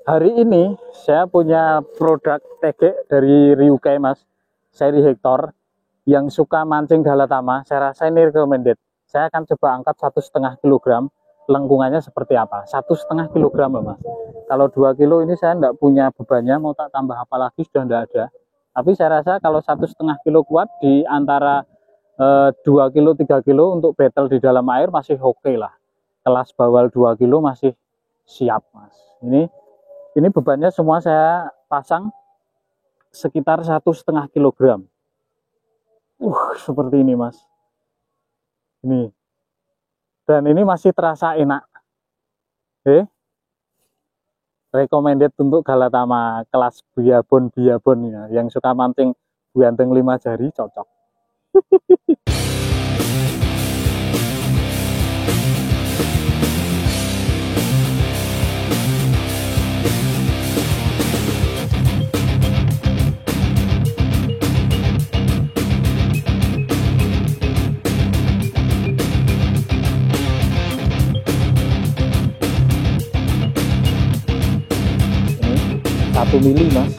Hari ini saya punya produk TG dari Ryukai Mas, seri Hector yang suka mancing galatama. Saya rasa ini recommended. Saya akan coba angkat 1,5 kilogram. Lengkungannya seperti apa? 1,5 kilogram Mas. Kalau 2 kilo ini saya tidak punya bebannya, mau tak tambah apa lagi sudah tidak ada. Tapi saya rasa kalau 1,5 kilo kuat di antara 2 kilo 3 kilo untuk battle di dalam air masih oke lah. Kelas bawal 2 kilo masih siap Mas. Ini bebannya semua saya pasang sekitar 1,5 kilogram. Seperti ini Mas. Ini. Dan ini masih terasa enak. Recommended untuk galatama kelas biabon ya. Yang suka mancing buanteng 5 jari cocok. Ini 1 mili Mas.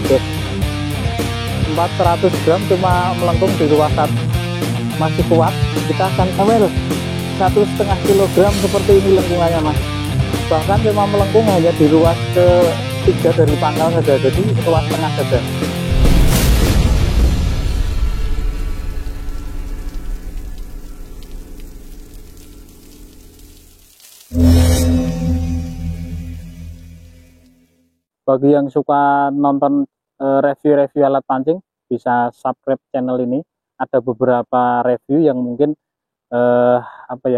Oke. 400 gram cuma melengkung di ruas masih kuat. Kita akan kawel 1,5 kilogram seperti ini lengkungannya Mas. Bahkan cuma melengkung hanya di ruas ke-3 dari pangkal saja, jadi ruas tengah saja. Bagi yang suka nonton review-review alat pancing, bisa subscribe channel ini. Ada beberapa review yang mungkin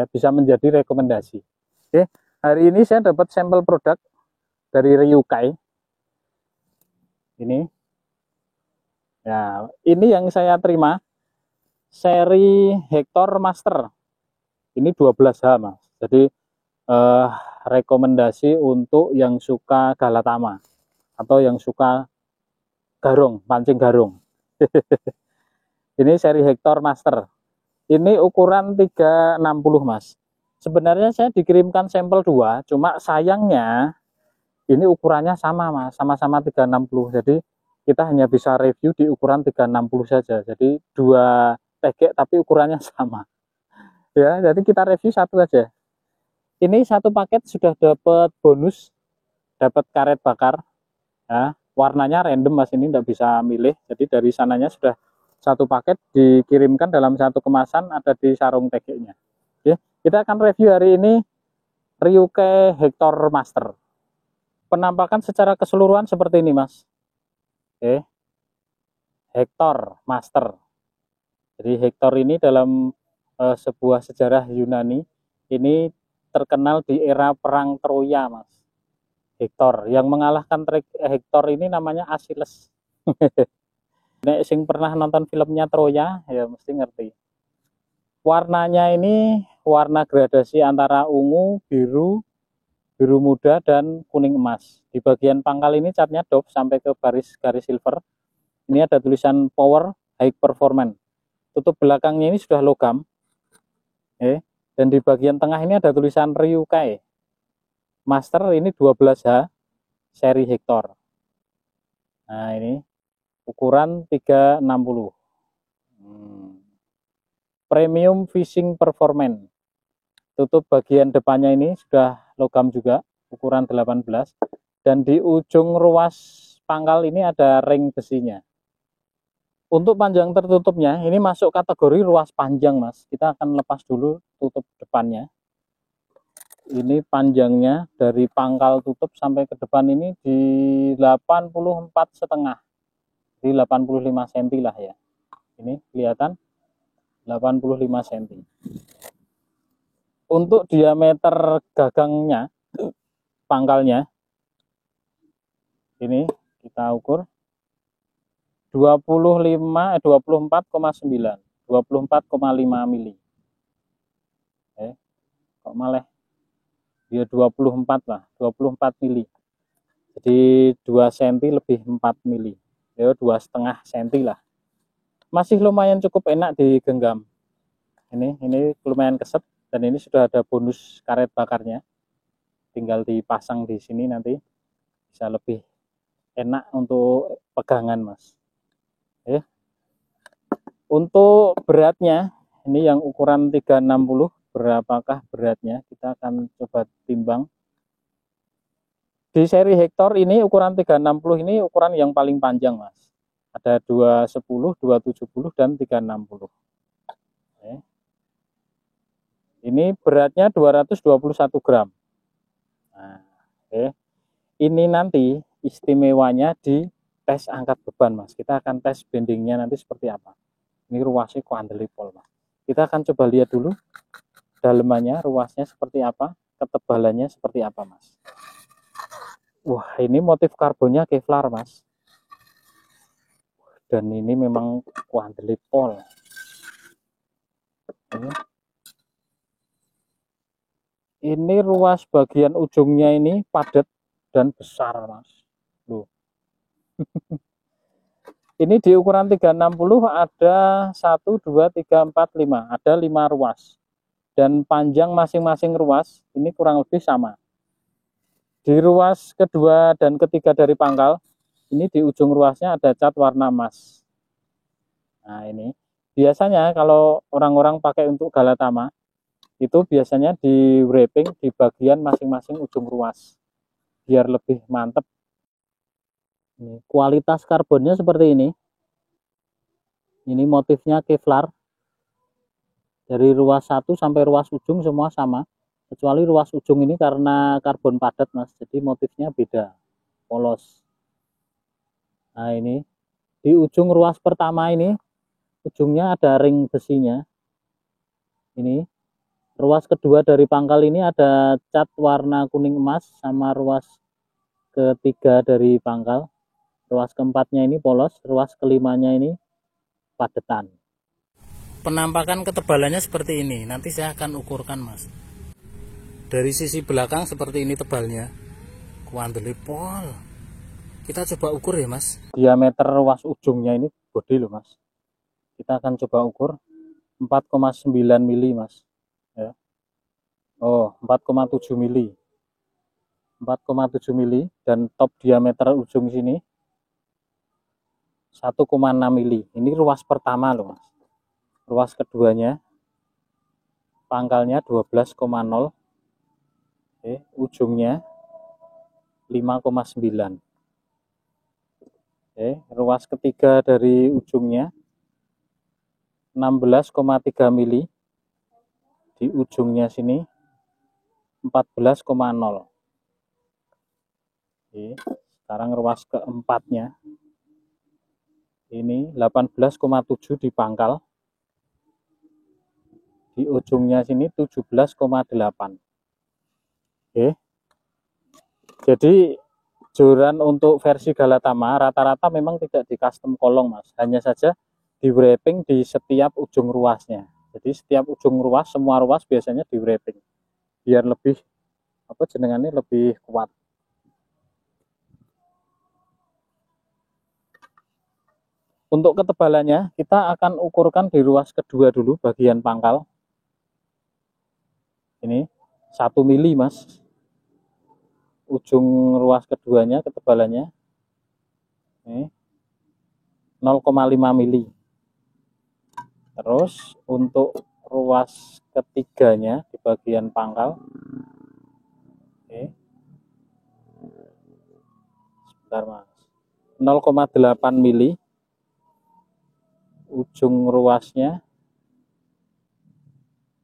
bisa menjadi rekomendasi. Oke, hari ini saya dapat sampel produk dari Ryukai. Ini, ya, ini yang saya terima seri Hector Master. Ini 12H Mas. Jadi rekomendasi untuk yang suka galatama atau yang suka garung, pancing garung. Ini seri Hector Master. Ini ukuran 360 Mas. Sebenarnya saya dikirimkan sampel 2, cuma sayangnya ini ukurannya sama Mas, sama-sama 360. Jadi kita hanya bisa review di ukuran 360 saja. Jadi 2 tegek tapi ukurannya sama. Ya, jadi kita review satu aja. Ini satu paket sudah dapat bonus, dapat karet bakar. Ya, warnanya random Mas, ini tidak bisa milih. Jadi dari sananya sudah satu paket dikirimkan dalam satu kemasan, ada di sarung tegeknya. Oke, kita akan review hari ini Ryukai Hector Master. Penampakan secara keseluruhan seperti ini Mas. Oke, Hector Master. Jadi Hector ini dalam sebuah sejarah Yunani ini terkenal di era perang Troya Mas. Hector yang mengalahkan Hector ini namanya Achilles. Nek sing pernah nonton filmnya Troya ya mesti ngerti. Warnanya ini warna gradasi antara ungu, biru, biru muda dan kuning emas. Di bagian pangkal ini catnya doff sampai ke garis silver. Ini ada tulisan power high performance. Tutup belakangnya ini sudah logam. Dan di bagian tengah ini ada tulisan Ryukai Master, ini 12H seri Hector. Nah, ini ukuran 360. Premium Fishing Performance. Tutup bagian depannya ini sudah logam juga, ukuran 18. Dan di ujung ruas pangkal ini ada ring besinya. Untuk panjang tertutupnya, ini masuk kategori ruas panjang Mas. Kita akan lepas dulu tutup depannya. Ini panjangnya dari pangkal tutup sampai ke depan ini di 84,5, di 85 cm lah ya. Ini kelihatan 85 cm. Untuk diameter gagangnya, pangkalnya, ini kita ukur 24,9, 24,5 mili. Kok malah dia 24 lah, 24 mili. Jadi 2 cm lebih 4 mili. Ya 2,5 cm lah. Masih lumayan cukup enak digenggam. Ini lumayan keset, dan ini sudah ada bonus karet bakarnya. tinggal dipasang di sini nanti bisa lebih enak untuk pegangan mas. Untuk beratnya ini yang ukuran 360, berapakah beratnya kita akan coba timbang. Di seri Hector ini ukuran 360 ini ukuran yang paling panjang mas, ada 210, 270 dan 360. Ini beratnya 221 gram. Nah, ini nanti istimewanya di tes angkat beban mas. Kita akan tes bendingnya nanti seperti apa. Ini ruasnya kuandelipol mas. Kita akan coba lihat dulu dalemannya, ruasnya seperti apa, ketebalannya seperti apa mas. Wah, ini motif karbonnya Kevlar mas. Dan ini memang kuandelipol. Ini ruas bagian ujungnya ini padat dan besar mas. Loh. Ini di ukuran 360 ada 1, 2, 3, 4, 5. Ada 5 ruas. Dan panjang masing-masing ruas ini kurang lebih sama. Di ruas kedua dan ketiga dari pangkal, ini di ujung ruasnya ada cat warna emas. Nah ini, biasanya kalau orang-orang pakai untuk Galatama, itu biasanya di wrapping di bagian masing-masing ujung ruas biar lebih mantep. Ini, kualitas karbonnya seperti ini motifnya Kevlar, dari ruas 1 sampai ruas ujung semua sama, kecuali ruas ujung ini karena karbon padat mas, jadi motifnya beda, polos. Nah ini di ujung ruas pertama ini ujungnya ada ring besinya. Ini ruas kedua dari pangkal ini ada cat warna kuning emas, sama ruas ketiga dari pangkal. Ruas keempatnya ini polos, ruas kelimanya ini padetan. Penampakan ketebalannya seperti ini, nanti saya akan ukurkan mas. Dari sisi belakang seperti ini tebalnya, kuandelipol. Kita coba ukur ya mas. Diameter ruas ujungnya ini gede loh mas. Kita akan coba ukur 4,9 mili mas. Ya. Oh 4,7 mili, 4,7 mili, dan top diameter ujung sini 1,6 mili. Ini ruas pertama loh mas. Ruas keduanya pangkalnya 12,0, ujungnya 5,9. Ruas ketiga dari ujungnya 16,3 mili, di ujungnya sini 14,0. Sekarang ruas keempatnya ini 18,7 di pangkal, di ujungnya sini 17,8. Jadi joran untuk versi Galatama rata-rata memang tidak di custom kolong mas, hanya saja di wrapping di setiap ujung ruasnya. Jadi setiap ujung ruas, semua ruas biasanya di wrapping biar lebih jenengannya lebih kuat. Untuk ketebalannya kita akan ukurkan di ruas kedua dulu bagian pangkal. Ini 1 mili mas, ujung ruas keduanya ketebalannya ini 0,5 mili. Terus untuk ruas ketiganya di bagian pangkal, sebentar mas, 0,8 mili, ujung ruasnya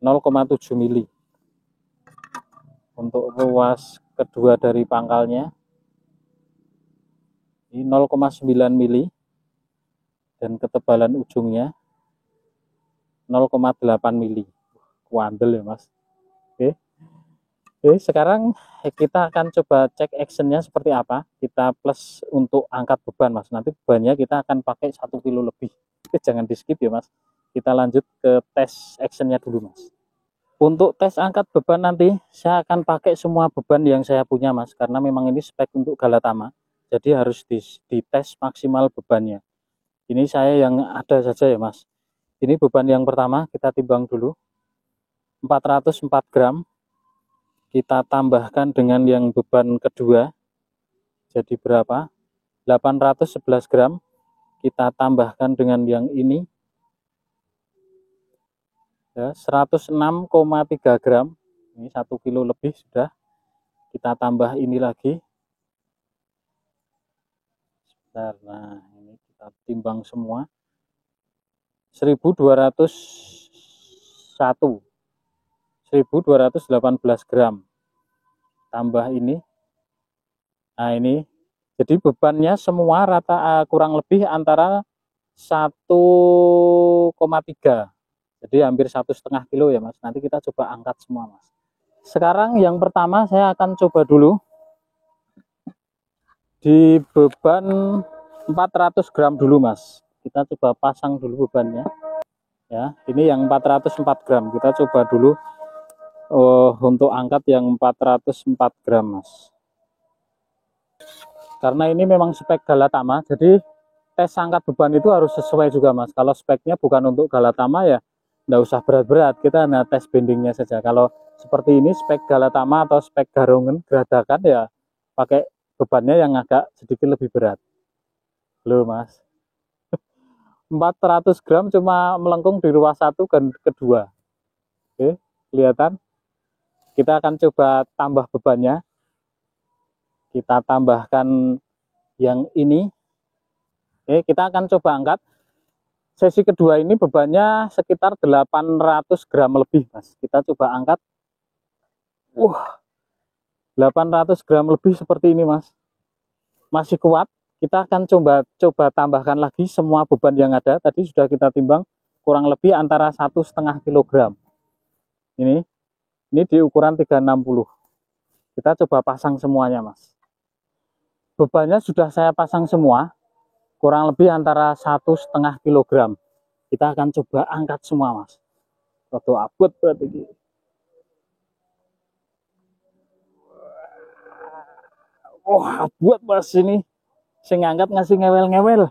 0,7 mili. Untuk ruas kedua dari pangkalnya ini 0,9 mili, dan ketebalan ujungnya 0,8 mili. Kuandel ya mas. Oke, sekarang kita akan coba cek actionnya seperti apa. Kita plus untuk angkat beban mas, nanti bebannya kita akan pakai 1 kilo lebih. Jangan di skip ya mas, kita lanjut ke tes actionnya dulu mas. Untuk tes angkat beban nanti saya akan pakai semua beban yang saya punya mas, karena memang ini spek untuk Galatama, jadi harus dites maksimal bebannya. Ini saya yang ada saja ya mas. Ini beban yang pertama, kita timbang dulu 404 gram. Kita tambahkan dengan yang beban kedua, jadi berapa? 811 gram. Kita tambahkan dengan yang ini ya, 106,3 gram. Ini 1 kilo lebih sudah. Kita tambah ini lagi. Sebentar, nah ini kita timbang semua. 1218 gram. Tambah ini. Nah ini, jadi bebannya semua rata kurang lebih antara 1,3. Jadi hampir 1,5 kilo ya Mas. Nanti kita coba angkat semua Mas. Sekarang yang pertama saya akan coba dulu di beban 400 gram dulu Mas. Kita coba pasang dulu bebannya. Ya, ini yang 404 gram. Kita coba dulu untuk angkat yang 404 gram Mas. Karena ini memang spek Galatama, jadi tes angkat beban itu harus sesuai juga Mas. Kalau speknya bukan untuk Galatama ya nggak usah berat-berat, kita hanya tes bendingnya saja. Kalau seperti ini spek Galatama atau spek Garungen geradakan ya pakai bebannya yang agak sedikit lebih berat. Loh Mas, 400 gram cuma melengkung di ruas 1 dan kedua. Oke, kelihatan. Kita akan coba tambah bebannya. Kita tambahkan yang ini. Oke, kita akan coba angkat. Sesi kedua ini bebannya sekitar 800 gram lebih Mas. Kita coba angkat. 800 gram lebih seperti ini Mas. Masih kuat. Kita akan coba tambahkan lagi semua beban yang ada. Tadi sudah kita timbang kurang lebih antara 1,5 kg. Ini di ukuran 360. Kita coba pasang semuanya Mas. Bebannya sudah saya pasang semua, kurang lebih antara 1,5 kg. Kita akan coba angkat semua Mas. Rodo abot berarti ini. Wah, abot Mas ini. Sing angkat ngasih ngewel-ngewel.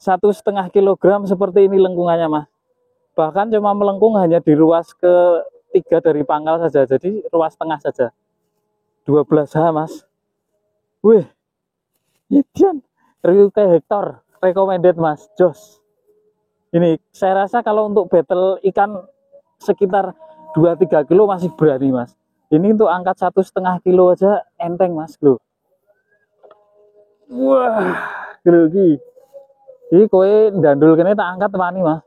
1,5 kg seperti ini lengkungannya Mas. Bahkan cuma melengkung hanya di ruas ke-3 dari pangkal saja. Jadi ruas tengah saja. 12 H Mas. Wih. Idian, Ryuke Hector recommended Mas, jos. Ini saya rasa kalau untuk battle ikan sekitar 2-3 kilo masih berani Mas. Ini untuk angkat 1,5 kilo aja enteng Mas loh. Wah, grogi. Ini kowe dandul kene tak angkat wani Mas.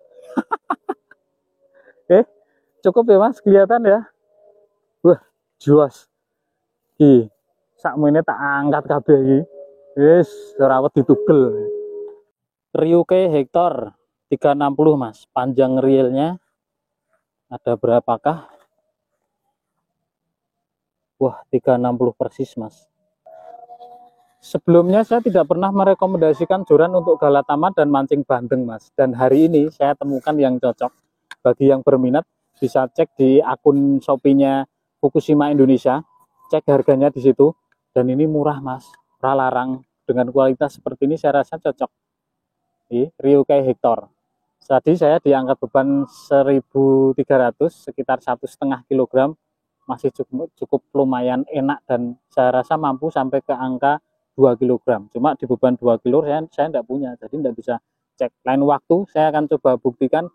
Oke, cukup ya Mas, kelihatan ya. Wah, jos. Iki sakmene tak angkat kabeh iki. Yes, rawat ditugel. Ryuke Hector 360 Mas. Panjang reelnya ada berapakah? Wah, 360 persis Mas. Sebelumnya saya tidak pernah merekomendasikan joran untuk Galatama dan mancing bandeng Mas. Dan hari ini saya temukan yang cocok. Bagi yang berminat bisa cek di akun Shopee-nya Fukushima Indonesia. Cek harganya di situ. Dan ini murah Mas. Larang dengan kualitas seperti ini saya rasa cocok. Di Ryuke Hector. Tadi saya diangkat beban 1.300 sekitar 1,5 kg, masih cukup lumayan enak dan saya rasa mampu sampai ke angka 2 kg. Cuma di beban 2 kg saya tidak punya, jadi tidak bisa cek. Lain waktu saya akan coba buktikan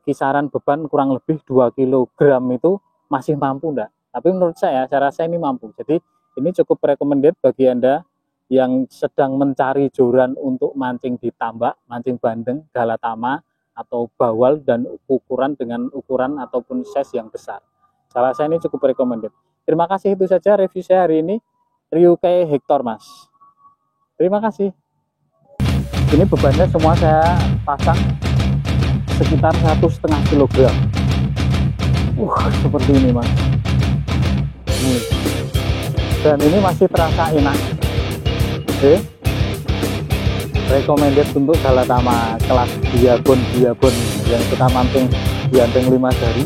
kisaran beban kurang lebih 2 kg itu masih mampu enggak. Tapi menurut saya rasa ini mampu. Jadi ini cukup recommended bagi Anda yang sedang mencari joran untuk mancing di tambak, mancing bandeng, Galatama, atau bawal dan ukuran dengan ukuran ataupun size yang besar. Saya rasa ini cukup recommended. Terima kasih, itu saja review saya hari ini. Ryuke Hector Mas. Terima kasih. Ini bebannya semua saya pasang sekitar 1,5 kg. Seperti ini Mas. Dan ini masih terasa enak. Oke, recommended untuk Galatama kelas biabon yang kita mancing di anteng 5 jari.